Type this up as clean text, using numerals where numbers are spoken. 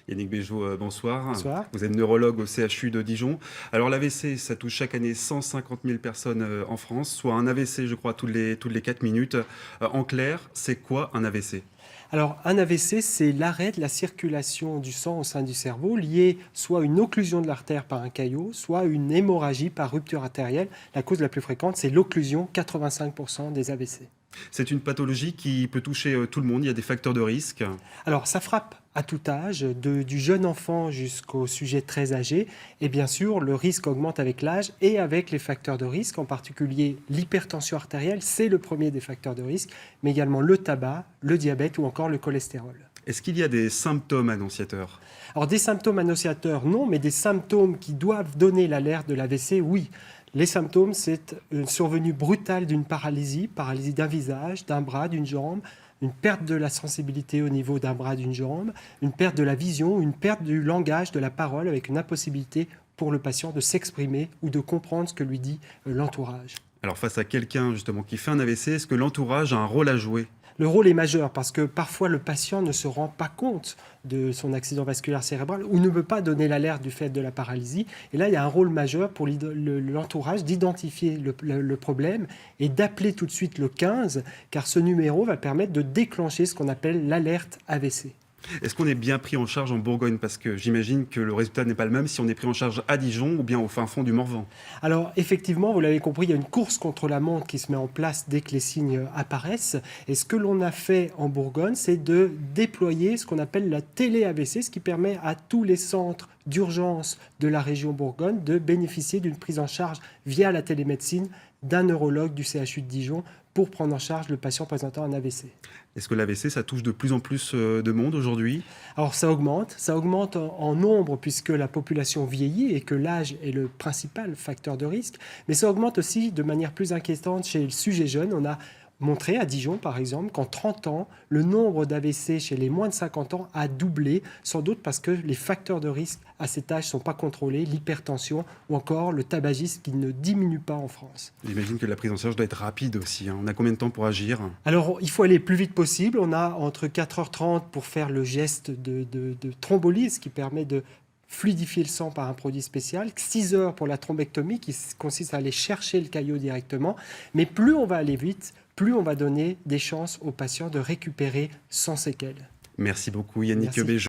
Yannick Béjot, bonsoir. Bonsoir. Vous êtes neurologue au CHU de Dijon. Alors l'AVC, ça touche chaque année 150 000 personnes en France, soit un AVC, je crois, toutes les 4 minutes. En clair, c'est quoi un AVC? Alors, un AVC, c'est l'arrêt de la circulation du sang au sein du cerveau, lié soit à une occlusion de l'artère par un caillot, soit à une hémorragie par rupture artérielle. La cause la plus fréquente, c'est l'occlusion, 85% des AVC. C'est une pathologie qui peut toucher tout le monde, il y a des facteurs de risque. Alors, ça frappe à tout âge, du jeune enfant jusqu'au sujet très âgé. Et bien sûr, le risque augmente avec l'âge et avec les facteurs de risque, en particulier l'hypertension artérielle, c'est le premier des facteurs de risque, mais également le tabac, le diabète ou encore le cholestérol. Est-ce qu'il y a des symptômes annonciateurs? Alors des symptômes annonciateurs, non, mais des symptômes qui doivent donner l'alerte de l'AVC, oui. Les symptômes, c'est une survenue brutale d'une paralysie d'un visage, d'un bras, d'une jambe, une perte de la sensibilité au niveau d'un bras, d'une jambe, une perte de la vision, une perte du langage, de la parole, avec une impossibilité pour le patient de s'exprimer ou de comprendre ce que lui dit l'entourage. Alors face à quelqu'un justement qui fait un AVC, est-ce que l'entourage a un rôle à jouer? Le rôle est majeur parce que parfois le patient ne se rend pas compte de son accident vasculaire cérébral ou ne peut pas donner l'alerte du fait de la paralysie. Et là, il y a un rôle majeur pour l'entourage d'identifier le problème et d'appeler tout de suite le 15, car ce numéro va permettre de déclencher ce qu'on appelle l'alerte AVC. Est-ce qu'on est bien pris en charge en Bourgogne? Parce que j'imagine que le résultat n'est pas le même si on est pris en charge à Dijon ou bien au fin fond du Morvan. Alors effectivement, vous l'avez compris, il y a une course contre la montre qui se met en place dès que les signes apparaissent. Et ce que l'on a fait en Bourgogne, c'est de déployer ce qu'on appelle la télé-AVC, ce qui permet à tous les centres d'urgence de la région Bourgogne de bénéficier d'une prise en charge via la télémédecine d'un neurologue du CHU de Dijon pour prendre en charge le patient présentant un AVC. Est-ce que l'AVC, ça touche de plus en plus de monde aujourd'hui? Alors ça augmente en nombre puisque la population vieillit et que l'âge est le principal facteur de risque, mais ça augmente aussi de manière plus inquiétante chez le sujet jeune. On a montré à Dijon, par exemple, qu'en 30 ans, le nombre d'AVC chez les moins de 50 ans a doublé, sans doute parce que les facteurs de risque à cet âge ne sont pas contrôlés, l'hypertension ou encore le tabagisme qui ne diminue pas en France. J'imagine que la prise en charge doit être rapide aussi, hein. On a combien de temps pour agir? Alors, il faut aller le plus vite possible. On a entre 4h30 pour faire le geste de thrombolyse qui permet de fluidifier le sang par un produit spécial, 6 heures pour la thrombectomie qui consiste à aller chercher le caillot directement. Mais plus on va aller vite, plus on va donner des chances aux patients de récupérer sans séquelles. Merci beaucoup Yannick Merci. Béjot.